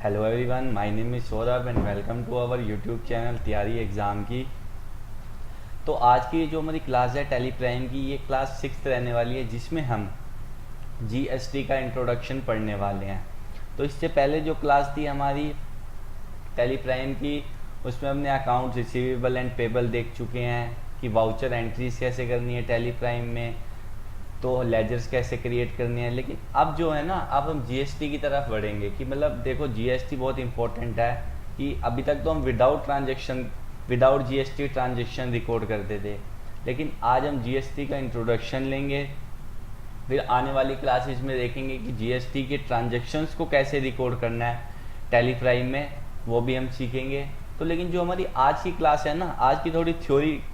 Hello everyone, my name is Saurabh and welcome to our YouTube channel तैयारी exam की। तो आज की जो हमारी क्लास है टैली प्राइम की, ये क्लास 6 रहने वाली है, जिसमें हम जीएसटी का इंट्रोडक्शन पढ़ने वाले हैं। तो इससे पहले जो क्लास थी हमारी टैली प्राइम की, उसमें हमने अकाउंट रिसीवेबल एंड पेबल देख चुके हैं कि वाउचर एंट्रीज कैसे करनी है टैली प्राइम में, तो लेजर्स कैसे क्रिएट करनी है। लेकिन अब जो है ना, अब हम जीएसटी की तरफ बढ़ेंगे कि मतलब देखो जीएसटी बहुत इंपॉर्टेंट है कि अभी तक तो हम विदाउट जीएसटी ट्रांजेक्शन रिकॉर्ड करते थे, लेकिन आज हम जीएसटी का इंट्रोडक्शन लेंगे। फिर आने वाली क्लासेस में देखेंगे कि जीएसटी के ट्रांजेक्शन्स को कैसे रिकॉर्ड करना है टैली प्राइम में, वो भी हम सीखेंगे। तो लेकिन जो हमारी आज की क्लास है ना, आज की थोड़ी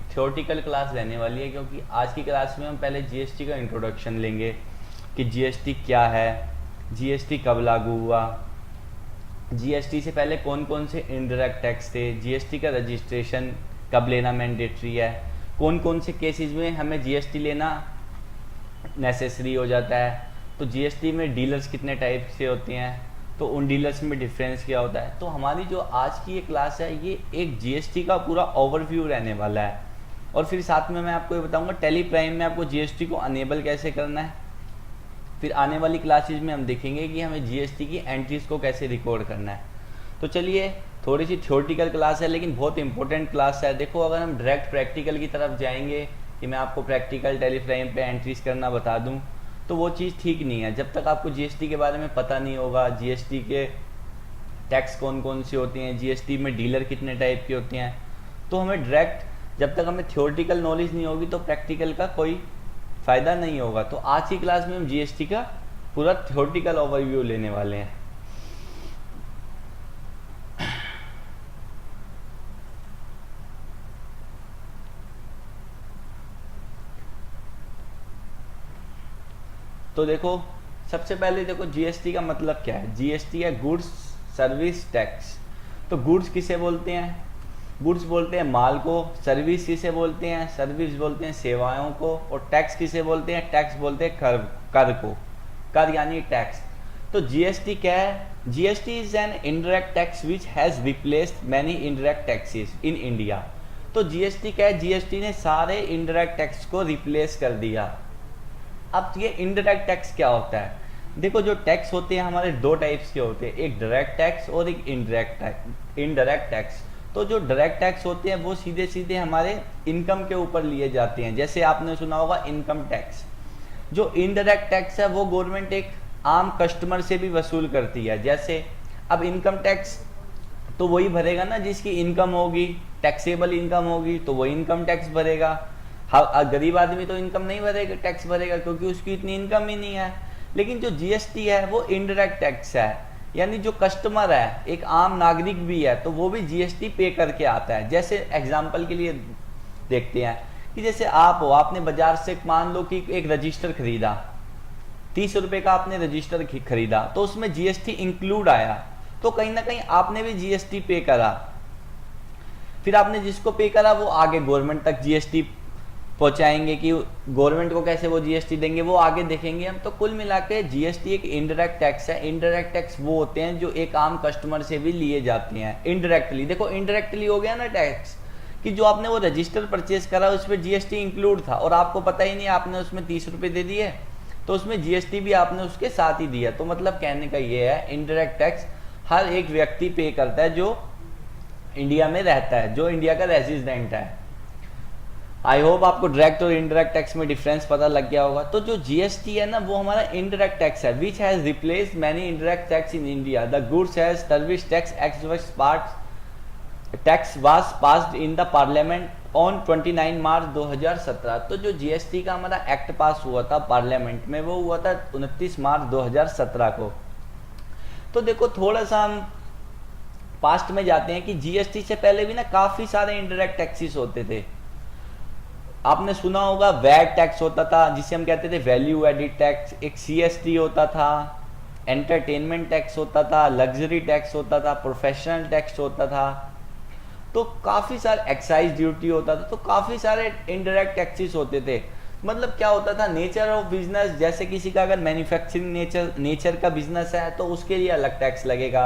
थ्योरेटिकल क्लास रहने वाली है, क्योंकि आज की क्लास में हम पहले जीएसटी का इंट्रोडक्शन लेंगे कि जीएसटी क्या है, जीएसटी कब लागू हुआ, जीएसटी से पहले कौन कौन से इनडायरेक्ट टैक्स थे, जीएसटी का रजिस्ट्रेशन कब लेना मैंडेटरी है, कौन कौन से केसेस में हमें जीएसटी लेना नेसेसरी हो जाता है। तो जीएसटी में डीलर्स कितने टाइप से होते हैं, तो उन डीलर्स में डिफरेंस क्या होता है। तो हमारी जो आज की ये क्लास है, ये एक जीएसटी का पूरा ओवरव्यू रहने वाला है। और फिर साथ में मैं आपको ये बताऊंगा टेली प्राइम में आपको जीएसटी को अनेबल कैसे करना है। फिर आने वाली क्लासेज में हम देखेंगे कि हमें जीएसटी की एंट्रीज को कैसे रिकॉर्ड करना है। तो चलिए, थोड़ी सी थ्योरेटिकल क्लास है लेकिन बहुत इंपॉर्टेंट क्लास है। देखो, अगर हम डायरेक्ट प्रैक्टिकल की तरफ जाएंगे कि मैं आपको प्रैक्टिकल टेली प्राइम पे एंट्रीज करना बता दूं, तो वो चीज़ ठीक नहीं है। जब तक आपको जीएसटी के बारे में पता नहीं होगा, जीएसटी के टैक्स कौन कौन से होते हैं, जीएसटी में डीलर कितने टाइप के होते हैं, तो हमें डायरेक्ट, जब तक हमें थ्योरेटिकल नॉलेज नहीं होगी तो प्रैक्टिकल का कोई फ़ायदा नहीं होगा। तो आज की क्लास में हम जीएसटी का पूरा थ्योरेटिकल ओवरव्यू लेने वाले हैं। तो देखो, सबसे पहले देखो जीएसटी का मतलब क्या है। जीएसटी है गुड्स सर्विस टैक्स। तो गुड्स किसे बोलते हैं? गुड्स बोलते हैं माल को। सर्विस किसे बोलते हैं? सर्विस बोलते हैं सेवाओं को। और टैक्स किसे बोलते हैं? टैक्स बोलते हैं कर को। कर यानी टैक्स। तो जीएसटी क्या है? GST is an indirect tax which has replaced many indirect taxes in India. तो जीएसटी क्या है? जीएसटी ने सारे इनडायरेक्ट टैक्स को रिप्लेस कर दिया। अब ये इनडायरेक्ट टैक्स क्या होता है? देखो, जो टैक्स होते हैं हमारे दो टाइप्स के होते हैं, एक डायरेक्ट टैक्स और एक इनडायरेक्ट टैक्स। तो जो डायरेक्ट टैक्स होते हैं वो सीधे सीधे हमारे इनकम के ऊपर लिए जाते हैं, जैसे आपने सुना होगा इनकम टैक्स। जो इनडायरेक्ट टैक्स है वो गवर्नमेंट एक आम कस्टमर से भी वसूल करती है। जैसे अब इनकम टैक्स तो वही भरेगा ना जिसकी इनकम होगी, टैक्सेबल इनकम होगी, तो वही इनकम टैक्स भरेगा। गरीब आदमी तो इनकम नहीं भरेगा, टैक्स भरेगा, क्योंकि उसकी इतनी इनकम ही नहीं है। लेकिन जो जीएसटी है वो इनडायरेक्ट टैक्स है, यानी जो कस्टमर है, एक आम नागरिक भी है, तो वो भी जीएसटी पे करके आता है। जैसे एग्जांपल के लिए देखते हैं कि जैसे आप हो, आपने बाजार से मान लो कि एक रजिस्टर खरीदा, 30 रुपए का आपने रजिस्टर खरीदा, तो उसमें जीएसटी इंक्लूड आया, तो कहीं ना कहीं आपने भी जीएसटी पे करा। फिर आपने जिसको पे करा वो आगे गवर्नमेंट तक जीएसटी पहुंचाएंगे कि गवर्नमेंट को कैसे वो जीएसटी देंगे, वो आगे देखेंगे हम। तो कुल मिला के जीएसटी एक इनडायरेक्ट टैक्स है। इनडायरेक्ट टैक्स वो होते हैं जो एक आम कस्टमर से भी लिए जाते हैं इनडायरेक्टली। देखो, इनडायरेक्टली हो गया ना टैक्स कि जो आपने वो रजिस्टर परचेज करा उस पर जीएसटी इंक्लूड था और आपको पता ही नहीं, आपने उसमें 30 रुपये दे दिए, तो उसमें जीएसटी भी आपने उसके साथ ही दिया। तो मतलब कहने का ये है, इनडायरेक्ट टैक्स हर एक व्यक्ति पे करता है जो इंडिया में रहता है, जो इंडिया का रेजिडेंट है। आई होप आपको डायरेक्ट और इनडायरेक्ट टैक्स में डिफरेंस पता लग गया होगा। तो जो जीएसटी है ना, वो हमारा इनडायरेक्ट टैक्स है which has replaced many indirect tax in India. The goods has service tax act tax was passed in the parliament on 29 मार्च 2017। तो जो जीएसटी का हमारा एक्ट पास हुआ था पार्लियामेंट में, वो हुआ था 29 मार्च 2017 को। तो देखो, थोड़ा सा हम पास्ट में जाते हैं कि जीएसटी से पहले भी ना काफी सारे इनडायरेक्ट टैक्सेस होते थे। आपने सुना होगा वैट टैक्स होता था, जिसे हम कहते थे वैल्यू एडिड टैक्स। एक सीएसटी होता था, एंटरटेनमेंट टैक्स होता था, लग्जरी टैक्स होता था, प्रोफेशनल टैक्स होता था। तो काफी सारे एक्साइज ड्यूटी होता था। तो काफी सारे इनडायरेक्ट टैक्सेस होते थे। मतलब क्या होता था, नेचर ऑफ बिजनेस, जैसे किसी का अगर मैन्युफैक्चरिंग नेचर का बिजनेस है तो उसके लिए अलग टैक्स लगेगा।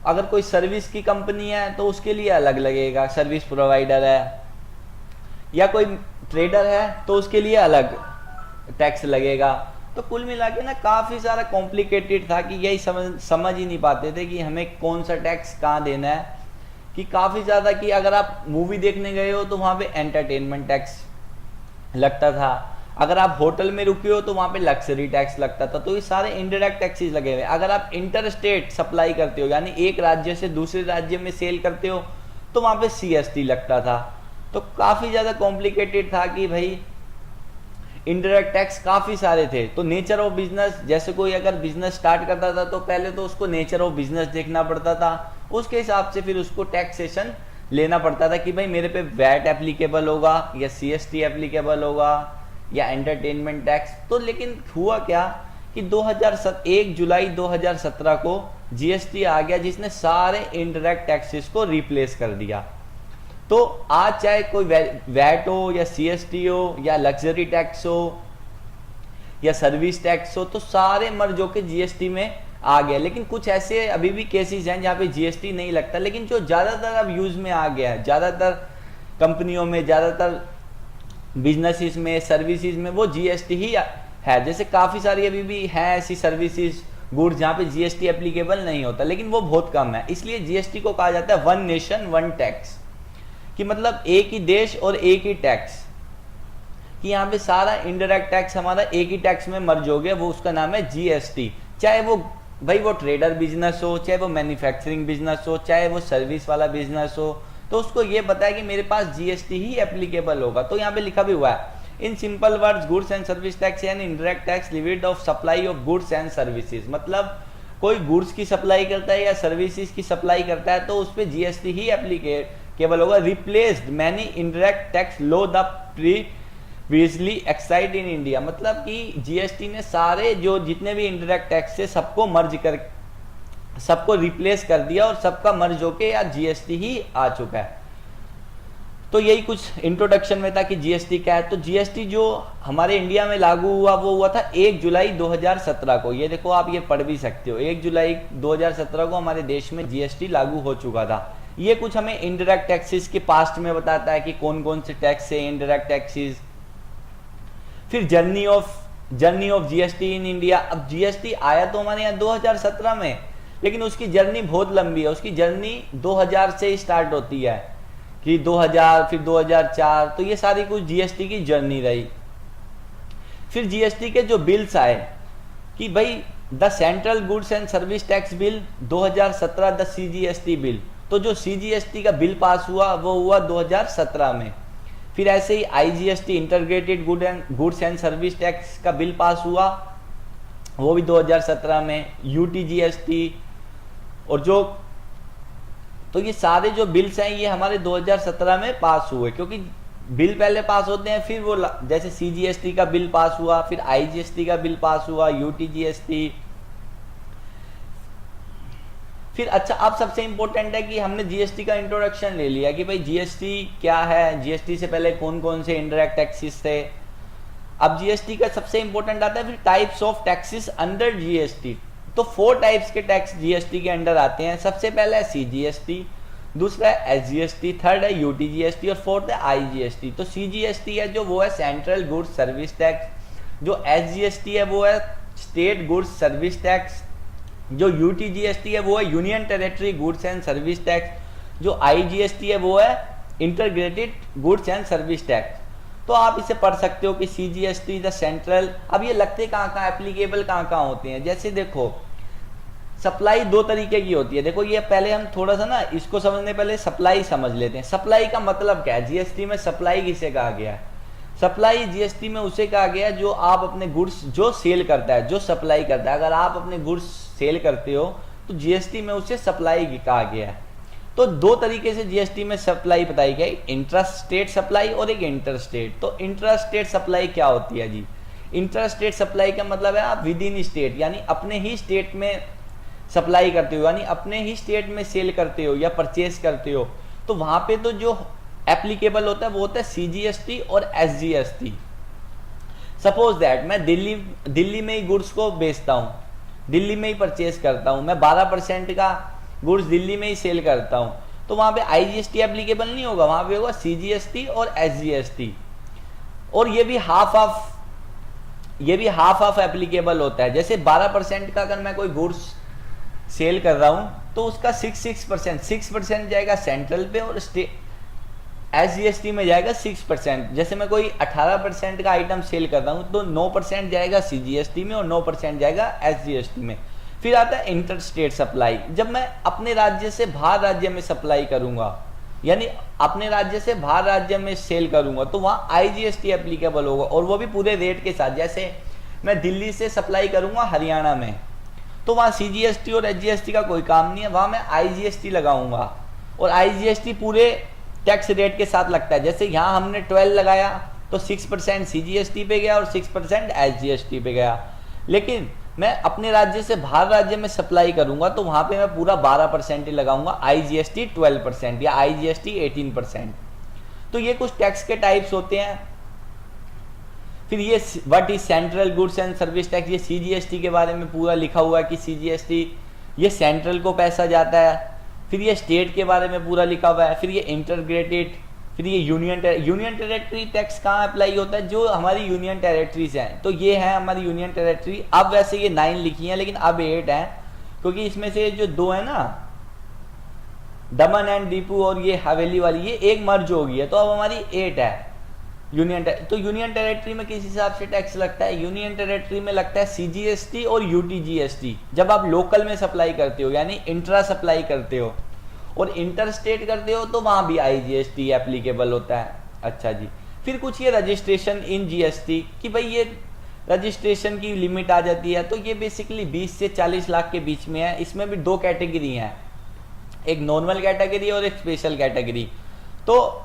अगर कोई सर्विस की कंपनी है तो उसके लिए अलग लगेगा, सर्विस प्रोवाइडर है, या कोई ट्रेडर है तो उसके लिए अलग टैक्स लगेगा। तो कुल मिला के ना काफ़ी सारा कॉम्प्लिकेटेड था कि यही समझ ही नहीं पाते थे कि हमें कौन सा टैक्स कहाँ देना है। कि काफ़ी ज़्यादा कि अगर आप मूवी देखने गए हो तो वहाँ पे एंटरटेनमेंट टैक्स लगता था, अगर आप होटल में रुके हो तो वहाँ पे लग्जरी टैक्स लगता था। तो ये सारे इनडायरेक्ट टैक्सेस लगे हुए। अगर आप इंटर स्टेट सप्लाई करते हो यानी एक राज्य से दूसरे राज्य में सेल करते हो तो वहाँ पे CST लगता था। तो काफ़ी ज़्यादा कॉम्प्लिकेटेड था कि भाई इनडायरेक्ट टैक्स काफ़ी सारे थे। तो नेचर ऑफ बिजनेस, जैसे कोई अगर बिजनेस स्टार्ट करता था तो पहले तो उसको नेचर ऑफ बिजनेस देखना पड़ता था, उसके हिसाब से फिर उसको टैक्सेशन लेना पड़ता था कि भाई मेरे पे वैट एप्लीकेबल होगा या CST एप्लीकेबल होगा या एंटरटेनमेंट टैक्स। तो लेकिन हुआ क्या कि 1 जुलाई 2017 को GST आ गया जिसने सारे इनडायरेक्ट टैक्सेस को रिप्लेस कर दिया। तो आज चाहे कोई वैट हो या CST हो या लग्जरी टैक्स हो या सर्विस टैक्स हो, तो सारे मर्ज होके GST में आ गया। लेकिन कुछ ऐसे अभी भी केसेस हैं जहाँ पे GST नहीं लगता, लेकिन जो ज़्यादातर अब यूज़ में आ गया है, ज़्यादातर कंपनियों में, ज़्यादातर बिजनेसिस में, सर्विसेज में वो GST ही है। जैसे काफ़ी सारी अभी भी हैं ऐसी सर्विसेज, गुड्स जहाँ पे GST एप्लीकेबल नहीं होता, लेकिन वो बहुत कम है। इसलिए GST को कहा जाता है वन नेशन वन टैक्स, कि मतलब एक ही देश और एक ही टैक्स, कि यहाँ पे सारा इनडायरेक्ट टैक्स हमारा एक ही टैक्स में मर्ज हो गया, वो उसका नाम है GST। चाहे वो भाई वो ट्रेडर बिजनेस हो, चाहे वो मैन्युफैक्चरिंग बिजनेस हो, चाहे वो सर्विस वाला बिजनेस हो, तो उसको ये पता है कि मेरे पास GST ही एप्लीकेबल होगा। तो यहाँ पे लिखा भी हुआ है, in simple words goods and service tax and indirect tax limit of supply of goods and services. मतलब कोई गुड्स की सप्लाई करता है या सर्विसेज की सप्लाई करता है तो उस पर GST ही एप्लीकेबल होगा। Replaced many indirect tax low the previously excise in India. मतलब कि GST ने सारे जो जितने भी इनडायरेक्ट टैक्स है सबको मर्ज कर, सबको रिप्लेस कर दिया और सबका मर्ज होके यार GST ही आ चुका है। तो यही कुछ इंट्रोडक्शन में था कि GST क्या है। तो GST जो हमारे इंडिया में लागू हुआ वो हुआ था 1 जुलाई 2017 को। ये देखो आप ये पढ़ भी सकते हो, 1 जुलाई 2017 को हमारे देश में GST लागू हो चुका था। ये कुछ हमें इनडायरेक्ट टैक्सेस के पास्ट में बताता है कि कौन कौन से टैक्स है इनडायरेक्ट टैक्सेस। फिर journey of GST in India. अब GST आया तो हमारे यहाँ 2017 में, लेकिन उसकी जर्नी बहुत लंबी है। उसकी जर्नी 2000 से ही स्टार्ट होती है कि 2000 फिर 2004, तो ये सारी कुछ GST की जर्नी रही। फिर GST के जो बिल्स आए कि भाई the central goods and service tax bill 2017, the CGST bill. तो जो CGST का बिल पास हुआ वो हुआ 2017 में। फिर ऐसे ही IGST integrated goods and service tax का बिल पास हुआ, वो भी 2017 में। UTGST और जो, तो ये सारे जो बिल्स हैं ये हमारे 2017 में पास हुए, क्योंकि बिल पहले पास होते हैं, फिर वो जैसे CGST का बिल पास हुआ, फिर IGST का बिल पास हुआ, UTGST। फिर अच्छा, अब सबसे इंपॉर्टेंट है कि हमने GST का इंट्रोडक्शन ले लिया कि भाई GST क्या है, GST से पहले कौन कौन से इनडायरेक्ट टैक्सेस थे। अब GST का सबसे इंपॉर्टेंट आता है फिर types of taxes under GST। तो 4 टाइप्स के टैक्स GST के अंडर आते हैं। सबसे पहला है CGST, दूसरा है SGST, थर्ड है UTGST और फोर्थ है IGST। तो CGST है जो वो है सेंट्रल गुड्स सर्विस टैक्स, जो SGST है वो है स्टेट गुड्स सर्विस टैक्स, जो UTGST है वो है union territory goods and service tax, जो IGST है वो है integrated goods and service tax. तो आप इसे पढ़ सकते हो कि CGST द सेंट्रल। अब ये लगते कहाँ कहाँ, एप्लीकेबल कहाँ कहाँ होते हैं। जैसे देखो सप्लाई 2 तरीके की होती है। देखो ये पहले हम थोड़ा सा ना इसको समझने पहले सप्लाई समझ लेते हैं। सप्लाई का मतलब क्या है, GST में सप्लाई किसे कहा गया है। सप्लाई GST में उसे कहा गया जो आप अपने गुड्स जो सेल करता है, जो सप्लाई करता है। अगर आप अपने गुड्स सेल करते हो तो GST में उसे सप्लाई कहा गया है। तो 2 तरीके से GST में सप्लाई बताई गई, इंट्रा स्टेट सप्लाई और एक इंटर स्टेट। तो इंट्रा स्टेट सप्लाई क्या होती है जी, इंटर स्टेट सप्लाई का मतलब है आप विद इन स्टेट यानी अपने ही स्टेट में सप्लाई करते हो, यानी अपने ही स्टेट में सेल करते हो या परचेज करते हो। तो वहां पे तो जो एप्लीकेबल होता है वो होता है CGST और SGST। सपोज दैट मैं दिल्ली में ही गुड्स को बेचता हूँ, दिल्ली में ही परचेज करता हूँ, मैं 12% का गुड्स दिल्ली में ही सेल करता हूँ, तो वहाँ पे आईजीएसटी एप्लीकेबल नहीं होगा, वहाँ पे होगा सीजीएसटी और एसजीएसटी। और ये भी हाफ ऑफ एप्लीकेबल होता है। जैसे 12% का अगर मैं कोई गुड्स सेल कर रहा हूँ तो उसका 6% जाएगा सेंट्रल पे और एसजीएसटी में जाएगा 6%। जैसे मैं कोई 18% का आइटम सेल कर रहा हूँ तो 9% जाएगा सीजीएसटी में और 9% जाएगा एसजीएसटी में। फिर आता है इंटर स्टेट सप्लाई। जब मैं अपने राज्य से बाहर राज्य में सप्लाई करूंगा, यानी अपने राज्य से बाहर राज्य में सेल करूंगा, तो वहाँ आईजीएसटी एप्लीकेबल होगा और वो भी पूरे रेट के साथ। जैसे मैं दिल्ली से सप्लाई करूंगा हरियाणा में, तो वहाँ सीजीएसटी और एसजीएसटी का कोई काम नहीं है, वहाँ मैं आईजीएसटी लगाऊंगा और आईजीएसटी पूरे टैक्स रेट के साथ लगता है। जैसे यहाँ हमने 12 लगाया तो 6% सीजीएसटी पे गया और 6% एसजीएसटी पे गया। लेकिन मैं अपने राज्य से बाहर राज्य में सप्लाई करूंगा तो वहां पे मैं पूरा 12% ही लगाऊंगा, आईजीएसटी 12% या आईजीएसटी 18%। तो ये कुछ टैक्स के टाइप्स होते हैं। फिर ये what is central goods and service tax, ये सीजीएसटी के बारे में पूरा लिखा हुआ है कि सीजीएसटी ये सेंट्रल को पैसा जाता है। फिर ये स्टेट के बारे में पूरा लिखा हुआ है। फिर ये इंटरग्रेटेड, फिर ये यूनियन टेरेटरी टैक्स कहाँ अप्लाई होता है, जो हमारी यूनियन टेरेटरीज हैं। तो ये है हमारी यूनियन टेरेटरी। अब वैसे ये 9 लिखी हैं लेकिन अब 8 है, क्योंकि इसमें से जो 2 है ना, दमन एंड दीपू और ये हवेली वाली, ये एक मर्ज हो गई है, तो अब हमारी 8 है यूनियन। तो यूनियन टेरेटरी में किस हिसाब से टैक्स लगता है, यूनियन टेरेटरी में लगता है सीजीएसटी और यूटीजीएसटी। जब आप लोकल में सप्लाई करते हो यानी इंट्रा सप्लाई करते हो और इंटर स्टेट करते हो तो वहां भी आईजीएसटी एप्लीकेबल होता है। अच्छा जी, फिर कुछ ये रजिस्ट्रेशन इन जीएसटी कि भाई ये रजिस्ट्रेशन की लिमिट आ जाती है, तो ये बेसिकली 20 से 40 लाख के बीच में है। इसमें भी 2 कैटेगरी हैं, एक नॉर्मल कैटेगरी और एक स्पेशल कैटेगरी। तो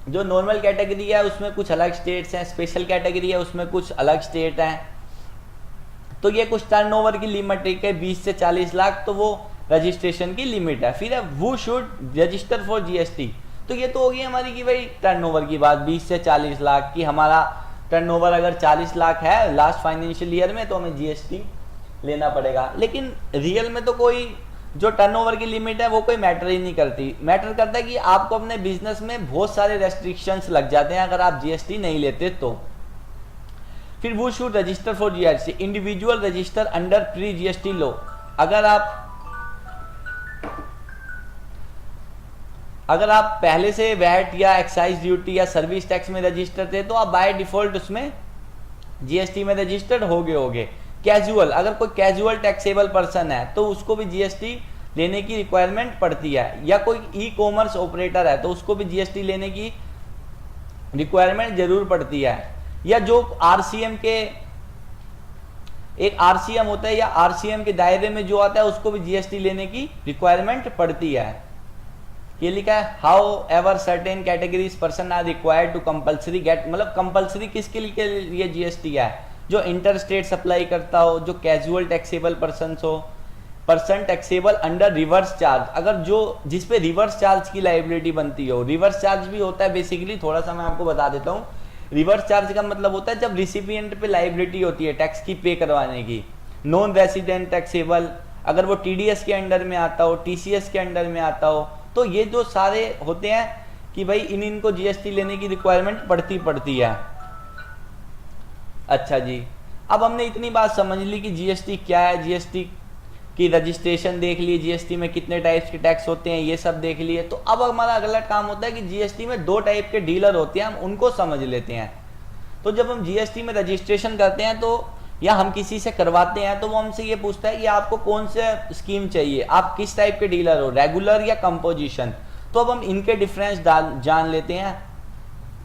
जो नॉर्मल कैटेगरी है उसमें कुछ अलग स्टेट्स हैं, स्पेशल कैटेगरी है उसमें कुछ अलग स्टेट हैं। तो ये कुछ टर्नओवर की लिमिट है 20 से 40 लाख, तो वो रजिस्ट्रेशन की लिमिट है। फिर है वो शुड रजिस्टर फॉर जीएसटी। तो ये तो होगी हमारी कि भाई टर्नओवर की बात, 20 से 40 लाख की हमारा टर्नओवर अगर 40 लाख है लास्ट फाइनेंशियल ईयर में तो हमें जीएसटी लेना पड़ेगा। लेकिन रियल में तो कोई जो टर्नओवर की लिमिट है वो कोई मैटर ही नहीं करती। मैटर करता है कि आपको अपने बिजनेस में बहुत सारे रेस्ट्रिक्शंस लग जाते हैं अगर आप जीएसटी नहीं लेते तो। फिर वो should register for GST, individual register under pre GST law. अगर आप पहले से वैट या एक्साइज ड्यूटी या सर्विस टैक्स में रजिस्टर थे तो आप बाय डिफॉल्ट उसमें जीएसटी में रजिस्टर्ड होगे। कैजुअल, अगर कोई कैजुअल टैक्सेबल पर्सन है तो उसको भी जीएसटी लेने की रिक्वायरमेंट पड़ती है, या कोई ई कॉमर्स ऑपरेटर है तो उसको भी जीएसटी लेने की रिक्वायरमेंट जरूर पड़ती है, या जो आरसीएम के एक आरसीएम होता है या आरसीएम के दायरे में जो आता है उसको भी जीएसटी लेने की रिक्वायरमेंट पड़ती है। ये लिखा है however certain categories person are required to compulsory get, मतलब कंपल्सरी किसके लिए जीएसटी है, जो इंटर स्टेट सप्लाई करता हो, जो casual taxable person taxable under reverse charge, अगर जो जिस पे रिवर्स चार्ज की लाइबिलिटी बनती हो। रिवर्स चार्ज भी होता है बेसिकली, थोड़ा सा मैं आपको बता देता हूँ। रिवर्स चार्ज का मतलब होता है जब रिसिपिएंट पे लाइबिलिटी होती है टैक्स की पे करवाने की। नॉन रेसिडेंट टैक्सेबल, अगर वो टीडीएस के अंडर में आता हो, टीसीएस के अंडर में आता हो, तो ये जो सारे होते हैं कि भाई इनको जीएसटी लेने की रिक्वायरमेंट पड़ती है। अच्छा जी, अब हमने इतनी बात समझ ली कि जीएसटी क्या है, जीएसटी की रजिस्ट्रेशन देख लिए, जीएसटी में कितने टाइप्स के टैक्स होते हैं ये सब देख लिए। तो अब हमारा अगला काम होता है कि जीएसटी में 2 टाइप के डीलर होते हैं, हम उनको समझ लेते हैं। तो जब हम जीएसटी में रजिस्ट्रेशन करते हैं तो या हम किसी से करवाते हैं तो वो हमसे ये पूछता है कि आपको कौन सा स्कीम चाहिए, आप किस टाइप के डीलर हो, रेगुलर या कंपोजिशन। तो अब हम इनके डिफरेंस जान लेते हैं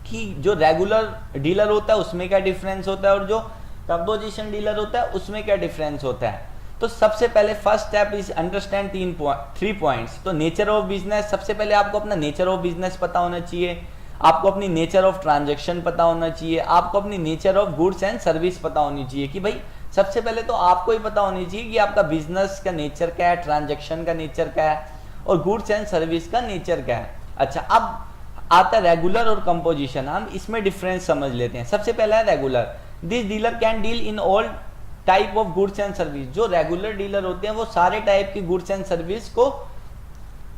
कि जो रेगुलर डीलर होता है उसमें क्या डिफरेंस होता है और जो कंपोजिशन डीलर होता है उसमें क्या डिफरेंस होता है। तो सबसे पहले first step is understand 3 points. तो नेचर ऑफ बिजनेस, सबसे पहले आपको अपना नेचर ऑफ बिजनेस पता होना चाहिए, आपको अपनी नेचर ऑफ ट्रांजैक्शन पता होना चाहिए, आपको अपनी nature of goods and service पता होनी चाहिए। कि भाई सबसे पहले तो आपको ही पता होनी चाहिए कि आपका बिजनेस का नेचर क्या है, ट्रांजैक्शन का नेचर क्या है और गुड्स एंड सर्विस का नेचर क्या है। अच्छा, अब आता है रेगुलर और कंपोजिशन, हम इसमें डिफरेंस समझ लेते हैं। सबसे पहला है regular, this dealer can deal in all type of goods and service. जो रेगुलर डीलर होते हैं वो सारे टाइप की गुड्स एंड सर्विस को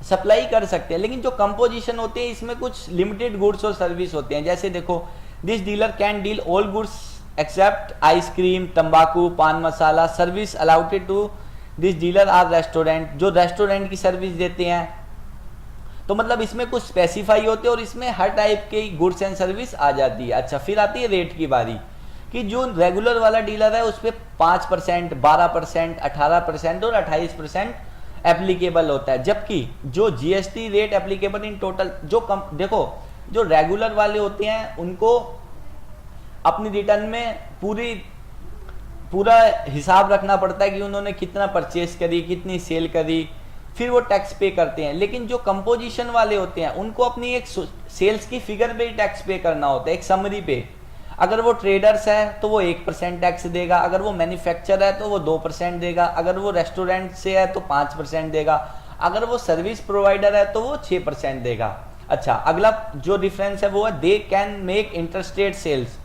सप्लाई कर सकते हैं, लेकिन जो कंपोजिशन होते हैं इसमें कुछ लिमिटेड गुड्स और सर्विस होते हैं। जैसे देखो, this dealer can deal all goods except ice cream, तंबाकू, paan masala. Service allotted to this dealer are restaurant, जो रेस्टोरेंट की सर्विस देते हैं। तो मतलब इसमें कुछ स्पेसिफाई होते हैं और इसमें हर टाइप के गुड्स एंड सर्विस आ जाती है। अच्छा, फिर आती है रेट की बारी कि जो रेगुलर वाला डीलर है उस पर 5%, 12%, 18% और 28% एप्लीकेबल होता है, जबकि जो GST rate applicable in total देखो, जो रेगुलर वाले होते हैं उनको अपनी रिटर्न में पूरा हिसाब रखना पड़ता है कि उन्होंने कितना परचेस करी, कितनी सेल करी, फिर वो टैक्स पे करते हैं। लेकिन जो कंपोजिशन वाले होते हैं उनको अपनी एक सेल्स की फिगर पे ही टैक्स पे करना होता है, एक समरी पे। अगर वो ट्रेडर्स है तो वो 1% टैक्स देगा, अगर वो मैन्युफैक्चरर है तो वो 2% देगा, अगर वो रेस्टोरेंट से है तो 5% देगा, अगर वो सर्विस प्रोवाइडर है तो वो 6% देगा। अच्छा, अगला जो डिफरेंस है वो है they can make interstate sales.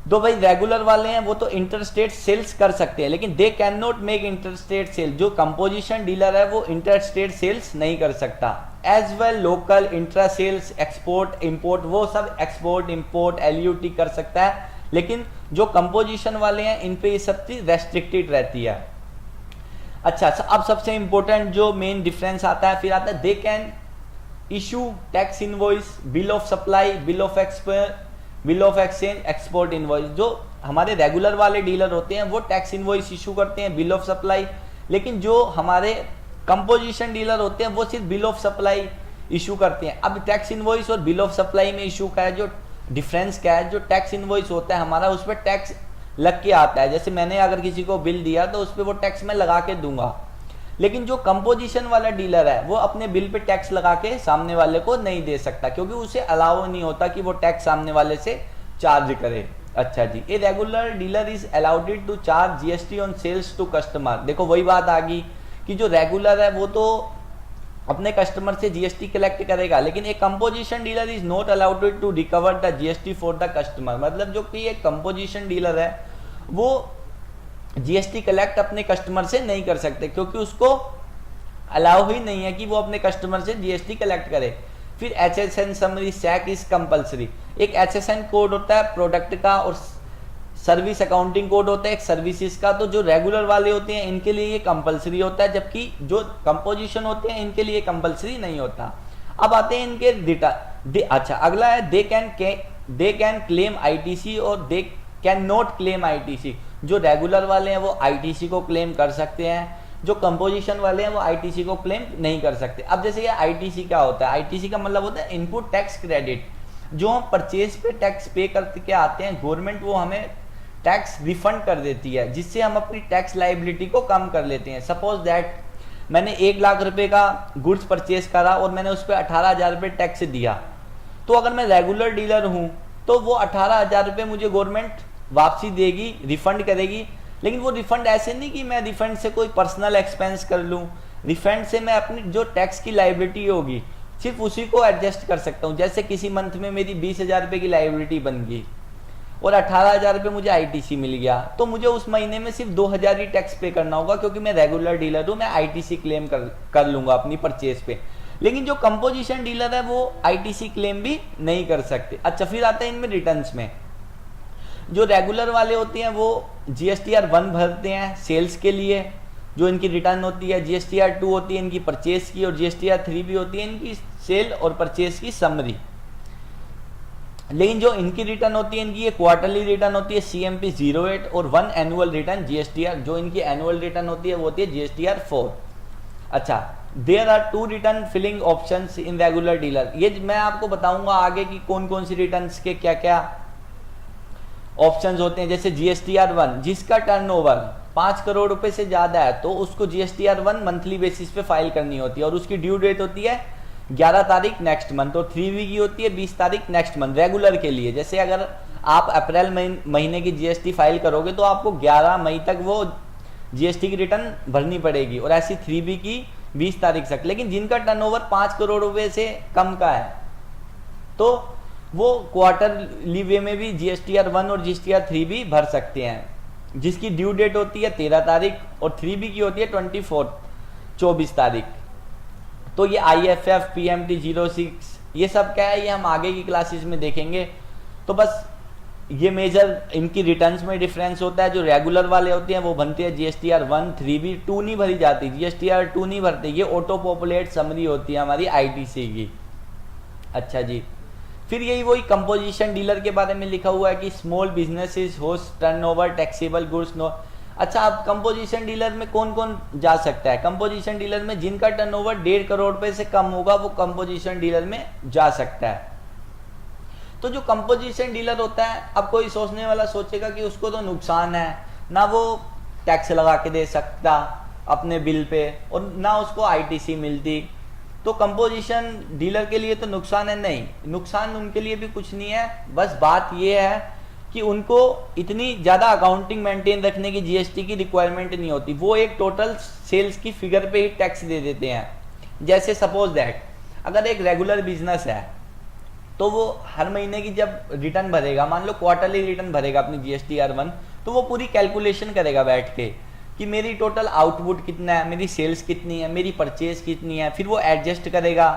दो भाई रेगुलर वाले हैं वो तो इंटरस्टेट सेल्स कर सकते हैं, लेकिन they can not make interstate sale. जो कंपोजिशन डीलर है वो इंटरस्टेट सेल्स नहीं कर सकता। As well local intra sales, export import, वो सब एक्सपोर्ट इंपोर्ट एलयूटी कर सकता है, लेकिन जो कंपोजिशन वाले हैं इन पे ये सब चीज रेस्ट्रिक्टेड रहती है। अच्छा, अब सबसे इंपॉर्टेंट जो मेन डिफरेंस आता है, फिर आता है they can issue tax invoice, bill of supply, bill of exchange, export invoice. जो हमारे रेगुलर वाले डीलर होते हैं वो टैक्स इनवॉइस इशू करते हैं, बिल ऑफ सप्लाई, लेकिन जो हमारे कंपोजिशन डीलर होते हैं वो सिर्फ बिल ऑफ सप्लाई इशू करते हैं। अब टैक्स इनवॉइस और बिल ऑफ सप्लाई में इशू का है जो डिफरेंस क्या है, जो टैक्स इनवॉइस होता है हमारा उस पर टैक्स लग के आता है। जैसे मैंने अगर किसी को बिल दिया तो उस पर वो टैक्स मैं लगा के दूंगा, लेकिन जो कंपोजिशन वाला डीलर है वो अपने बिल पे टैक्स लगा के सामने वाले को नहीं दे सकता, क्योंकि उसे अलाउ नहीं होता कि वो टैक्स सामने वाले से चार्ज करे। अच्छा जी, a regular dealer is allowed to charge GST on sales to customer. देखो वही बात आ गई कि जो रेगुलर है वो तो अपने कस्टमर से जीएसटी कलेक्ट करेगा, लेकिन एक composition dealer is not allowed to recover the GST for the customer. मतलब जो कि एक कंपोजिशन डीलर है वो जीएसटी कलेक्ट अपने कस्टमर से नहीं कर सकते, क्योंकि उसको अलाउ ही नहीं है कि वो अपने कस्टमर से जीएसटी कलेक्ट करे। फिर HSN summary SAC is compulsory. एक एचएसएन कोड होता है प्रोडक्ट का और सर्विस अकाउंटिंग कोड होता है एक सर्विसेज का। तो जो रेगुलर वाले होते हैं इनके लिए ये कंपलसरी होता है, जबकि जो कंपोजिशन होते हैं इनके लिए कंपलसरी नहीं होता। अब आते हैं इनके रिटर्न। अच्छा, अगला है दे कैन क्लेम आईटीसी और दे कैन नॉट क्लेम आईटीसी। जो रेगुलर वाले हैं वो आईटीसी को क्लेम कर सकते हैं, जो कंपोजिशन वाले हैं वो आईटीसी को क्लेम नहीं कर सकते। अब जैसे ये आईटीसी क्या होता है, आईटीसी का मतलब होता है इनपुट टैक्स क्रेडिट। जो हम परचेज पे टैक्स पे करके आते हैं, गवर्नमेंट वो हमें टैक्स रिफंड कर देती है, जिससे हम अपनी टैक्स लाइबिलिटी को कम कर लेते हैं। सपोज दैट मैंने 1 लाख रुपए का गुड्स परचेज करा और मैंने उस पर 18,000 रुपये टैक्स दिया, तो अगर मैं रेगुलर डीलर हूँ तो वो 18,000 रुपये मुझे गवर्नमेंट वापसी देगी, रिफंड करेगी। लेकिन वो रिफंड ऐसे नहीं कि मैं रिफंड से कोई पर्सनल एक्सपेंस कर लूँ, रिफंड से मैं अपनी जो टैक्स की लाइबिलिटी होगी सिर्फ उसी को एडजस्ट कर सकता हूँ। जैसे किसी मंथ में मेरी 20,000 रुपये की लाइबिलिटी बन गई और 18,000 रुपये मुझे आईटीसी मिल गया, तो मुझे उस महीने में सिर्फ 2,000 ही टैक्स पे करना होगा, क्योंकि मैं रेगुलर डीलर हूँ, मैं आईटीसी क्लेम कर लूँगा अपनी परचेज पे। लेकिन जो कंपोजिशन डीलर है वो आईटीसी क्लेम भी नहीं कर सकते। अच्छा, फिर आता है इनमें रिटर्न्स में। जो रेगुलर वाले होते हैं वो जीएसटीआर 1 भरते हैं सेल्स के लिए, जो इनकी रिटर्न होती है। जीएसटीआर 2 होती है इनकी परचेज की, और जीएसटीआर 3 भी होती है इनकी सेल और परचेज की समरी। लेकिन जो इनकी रिटर्न होती है, इनकी ये क्वार्टरली रिटर्न होती है CMP 08 और 1 एनुअल रिटर्न जीएसटीआर। जो इनकी एनुअल रिटर्न होती है वो होती है जीएसटीआर 4। अच्छा, there are 2 return filing options in regular dealer. ये मैं आपको बताऊंगा आगे कि कौन कौन सी रिटर्न के क्या क्या ऑप्शंस होते हैं। जैसे जीएसटीआर 1, जिसका टर्नओवर 5 करोड़ रुपए से ज्यादा है तो उसको जीएसटीआर 1 मंथली बेसिस पे फाइल करनी होती है, और उसकी ड्यू डेट होती है 11 तारीख नेक्स्ट मंथ, और 3V की होती है 20 तारीख नेक्स्ट मंथ रेगुलर के लिए। जैसे अगर आप अप्रैल महीने की जीएसटी फाइल करोगे तो आपको 11 मई तक वो जीएसटी की रिटर्न भरनी पड़ेगी, और ऐसी 3V की 20 तारीख तक। लेकिन जिनका टर्नओवर 5 करोड़ रुपए से कम का है तो वो क्वार्टरली वे में भी जीएसटीआर 1 और जीएसटीआर 3 भी भर सकते हैं, जिसकी ड्यू डेट होती है 13 तारीख और 3B की होती है 24 तारीख। तो ये IFF PMT 06 ये सब क्या है, ये हम आगे की क्लासेस में देखेंगे। तो बस ये मेजर इनकी रिटर्न्स में डिफरेंस होता है। जो रेगुलर वाले होते हैं वो बनती है GSTR 1 3B 2 नहीं भरी जाती, GSTR 2 नहीं भरते, ये ऑटो पॉपुलेट समरी होती है हमारी ITC की। अच्छा जी, फिर यही वही कंपोजिशन डीलर के बारे में लिखा हुआ है कि small businesses host turnover taxable goods no. अच्छा, अब कंपोजिशन डीलर में कौन कौन जा सकता है? कंपोजिशन डीलर में जिनका टर्नओवर 1.5 करोड़ रुपए से कम होगा वो कंपोजिशन डीलर में जा सकता है। तो जो कंपोजिशन डीलर होता है, अब कोई सोचने वाला सोचेगा कि उसको तो नुकसान है ना, वो टैक्स लगा के दे सकता अपने बिल पे और ना उसको ITC मिलती। तो कंपोजिशन डीलर के लिए तो नुकसान है? नहीं, नुकसान उनके लिए भी कुछ नहीं है। बस बात ये है कि उनको इतनी ज़्यादा अकाउंटिंग मेंटेन रखने की GST की रिक्वायरमेंट नहीं होती, वो एक टोटल सेल्स की फिगर पे ही टैक्स दे देते हैं। जैसे सपोज दैट अगर एक रेगुलर बिजनेस है तो वो हर महीने की जब रिटर्न भरेगा, मान लो क्वार्टरली रिटर्न भरेगा अपनी GSTR 1, तो वो पूरी कैलकुलेशन करेगा बैठ के कि मेरी टोटल आउटपुट कितना है, मेरी सेल्स कितनी है, मेरी परचेज कितनी है। फिर वो एडजस्ट करेगा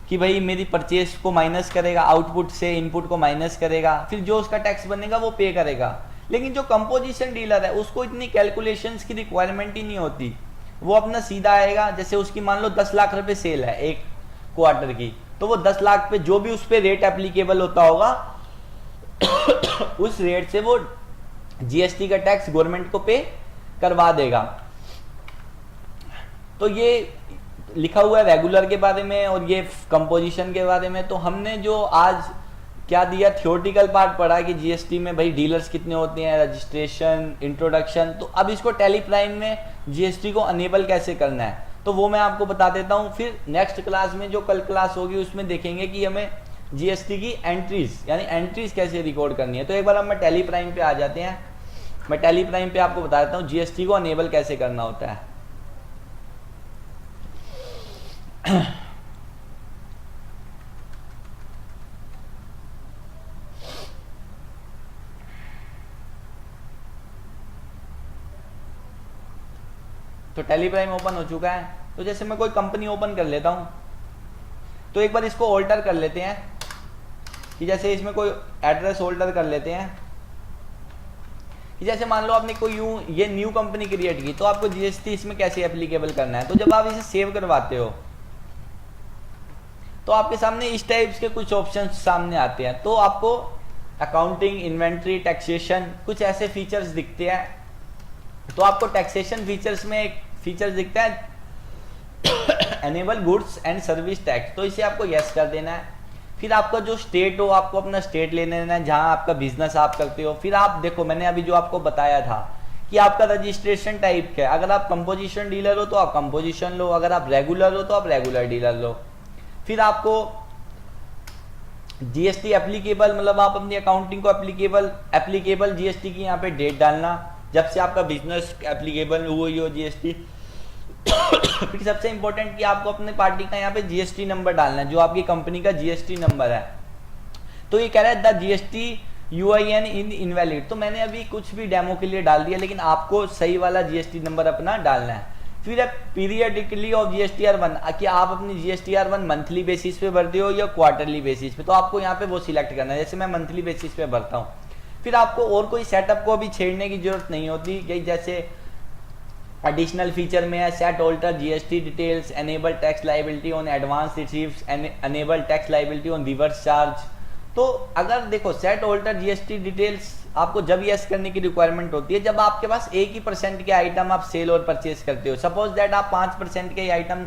कि भाई मेरी परचेज को माइनस करेगा, आउटपुट से इनपुट को माइनस करेगा, फिर जो उसका टैक्स बनेगा वो पे करेगा। लेकिन जो कंपोजिशन डीलर है उसको इतनी कैलकुलेशंस की रिक्वायरमेंट ही नहीं होती, वो अपना सीधा आएगा। जैसे उसकी मान लो 10 लाख रुपए सेल है एक क्वार्टर की, तो वो 10 लाख पे जो भी उस पर रेट एप्लीकेबल होता होगा उस रेट से वो GST का टैक्स गवर्नमेंट को पे करवा देगा। तो ये लिखा हुआ है रेगुलर के बारे में और ये कंपोजिशन के बारे में। तो हमने जो आज क्या दिया, थियोरेटिकल पार्ट पढ़ा कि GST में भाई डीलर्स कितने होते हैं, रजिस्ट्रेशन, इंट्रोडक्शन। तो अब इसको टैली प्राइम में GST को अनेबल कैसे करना है तो वो मैं आपको बता देता हूँ। फिर नेक्स्ट क्लास में जो कल क्लास होगी उसमें देखेंगे कि हमें GST की एंट्रीज यानी एंट्रीज कैसे रिकॉर्ड करनी है। तो एक बार हम टैली प्राइम पे आ जाते हैं। मैं टैली प्राइम पे आपको बता देता हूँ GST को अनेबल कैसे करना होता है। तो टैली प्राइम ओपन हो चुका है। तो जैसे मैं कोई कंपनी ओपन कर लेता हूं, तो एक बार इसको ऑल्टर कर लेते हैं कि जैसे इसमें कोई एड्रेस ऑल्टर कर लेते हैं कि जैसे मान लो आपने कोई यूं ये न्यू कंपनी क्रिएट की, तो आपको GST इसमें कैसे एप्लीकेबल करना है। तो जब आप इसे सेव करवाते हो तो आपके सामने इस टाइप्स के कुछ ऑप्शन सामने आते हैं। तो आपको अकाउंटिंग, इन्वेंट्री, टैक्सेशन कुछ ऐसे फीचर्स दिखते हैं। तो आपको टैक्सेशन फीचर्स में एक फीचर दिखता है enable goods and service tax, तो इसे आपको यस कर देना है। फिर आपका जो स्टेट हो आपको अपना स्टेट ले लेना है जहां आपका बिजनेस आप करते हो। फिर आप देखो मैंने अभी जो आपको बताया था कि आपका रजिस्ट्रेशन टाइप क्या है। अगर आप कंपोजिशन डीलर हो तो आप कंपोजिशन लो, अगर आप रेगुलर हो तो आप रेगुलर डीलर लो। फिर आपको GST एप्लीकेबल, मतलब आप अपनी अकाउंटिंग को एप्लीकेबल GST की यहाँ पे डेट डालना जब से आपका बिजनेस एप्लीकेबल हुई हो GST। फिर सबसे इंपॉर्टेंट कि आपको अपने पार्टी का यहाँ पे GST नंबर डालना है, जो आपकी कंपनी का GST नंबर है। तो ये कह रहा है the GST UIN in invalid. तो मैंने अभी कुछ भी डेमो के लिए डाल दिया, लेकिन आपको सही वाला GST नंबर अपना डालना है। फिर पीरियडिकली ऑफ GSTR 1 कि आप अपनी GSTR 1 मंथली बेसिस पे भरते हो या क्वार्टरली बेसिस पे, तो आपको यहाँ पे वो सिलेक्ट करना है। जैसे मैं मंथली बेसिस पे भरता हूँ। फिर आपको और कोई सेटअप को अभी छेड़ने की जरूरत नहीं होती कि जैसे एडिशनल फीचर में है set alter GST details, enable tax liability on advance receives, enable tax liability on reverse charge. तो अगर देखो सेट ऑल्टर GST डिटेल्स आपको जब यस करने की रिक्वायरमेंट होती है जब आपके पास एक ही % के आइटम आप सेल और परचेज करते हो। सपोज दैट आप 5% के आइटम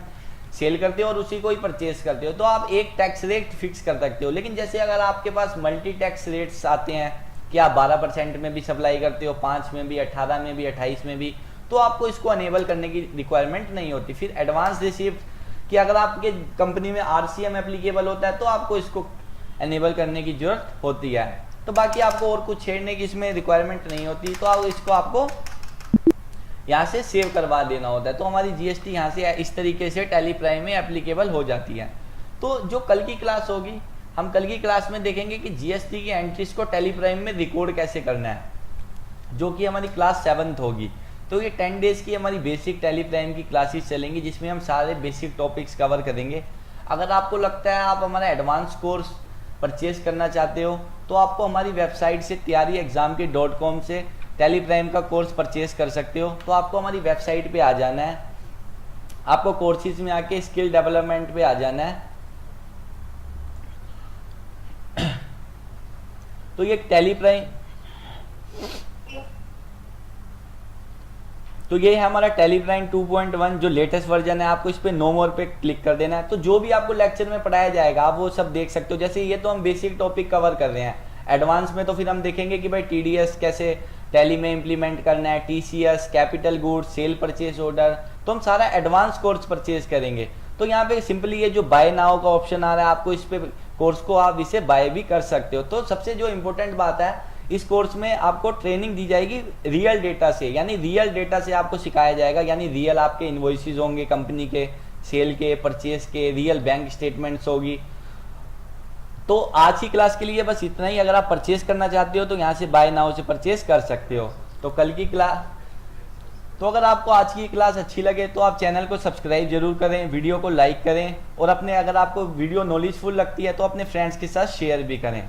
सेल करते हो और उसी को ही परचेज करते हो, तो आप एक टैक्स रेट फिक्स कर सकते हो। लेकिन जैसे अगर आपके पास मल्टी टैक्स रेट्स आते हैं कि आप 12% में भी सप्लाई करते हो, 5 में भी, 18 में भी, 28 में भी, तो आपको इसको अनेबल करने की रिक्वायरमेंट नहीं होती। फिर एडवांस रिसीप्ट कि अगर आपके कंपनी में RCM एप्लीकेबल होता है तो आपको इसको अनेबल करने की जरूरत होती है। तो बाकी आपको और कुछ छेड़ने की इसमें रिक्वायरमेंट नहीं होती, तो आप इसको आपको यहाँ से सेव करवा देना होता है। तो हमारी GST यहाँ से इस तरीके से टैली प्राइम में एप्लीकेबल हो जाती है। तो जो कल की क्लास होगी, हम कल की क्लास में देखेंगे कि GST की एंट्रीज को टैली प्राइम में रिकॉर्ड कैसे करना है, जो कि हमारी क्लास 7th होगी। तो तो ये 10 डेज़ की हमारी बेसिक टैली प्राइम की क्लासेस चलेंगी, जिसमें हम सारे बेसिक टॉपिक्स कवर करेंगे। अगर आपको लगता है आप हमारा एडवांस कोर्स परचेज करना चाहते हो तो आपको हमारी वेबसाइट से तैयारी एग्जाम के .com से टैली प्राइम का कोर्स परचेज कर सकते हो। तो आपको हमारी वेबसाइट पे आ जाना है, आपको कोर्सेज में आके स्किल डेवलपमेंट पे आ जाना है। तो ये टैली प्राइम, तो ये है हमारा टैली प्राइम 2.1 जो लेटेस्ट वर्जन है। आपको इस पे नो मोर पे क्लिक कर देना है। तो जो भी आपको लेक्चर में पढ़ाया जाएगा आप वो सब देख सकते हो। जैसे ये तो हम बेसिक टॉपिक कवर कर रहे हैं, एडवांस में तो फिर हम देखेंगे कि भाई टीडीएस कैसे टैली में इंप्लीमेंट करना है, TCS, capital goods, cell purchase order, तो हम सारा एडवांस कोर्स परचेज करेंगे। तो यहाँ पे सिंपली ये जो बाय नाउ का ऑप्शन आ रहा है, आपको इस पे कोर्स को आप इसे बाय भी कर सकते हो। तो सबसे जो इम्पोर्टेंट बात है, इस कोर्स में आपको ट्रेनिंग दी जाएगी रियल डेटा से, यानी रियल डेटा से आपको सिखाया जाएगा, यानी रियल आपके इनवॉइसेस होंगे कंपनी के, सेल के, परचेज के, रियल बैंक स्टेटमेंट्स होगी। तो आज की क्लास के लिए बस इतना ही। अगर आप परचेज करना चाहते हो तो यहाँ से बाय नाउ से परचेज कर सकते हो। तो कल की क्लास, तो अगर आपको आज की क्लास अच्छी लगे तो आप चैनल को सब्सक्राइब जरूर करें, वीडियो को लाइक करें, और अपने अगर आपको वीडियो नॉलेजफुल लगती है तो अपने फ्रेंड्स के साथ शेयर भी करें।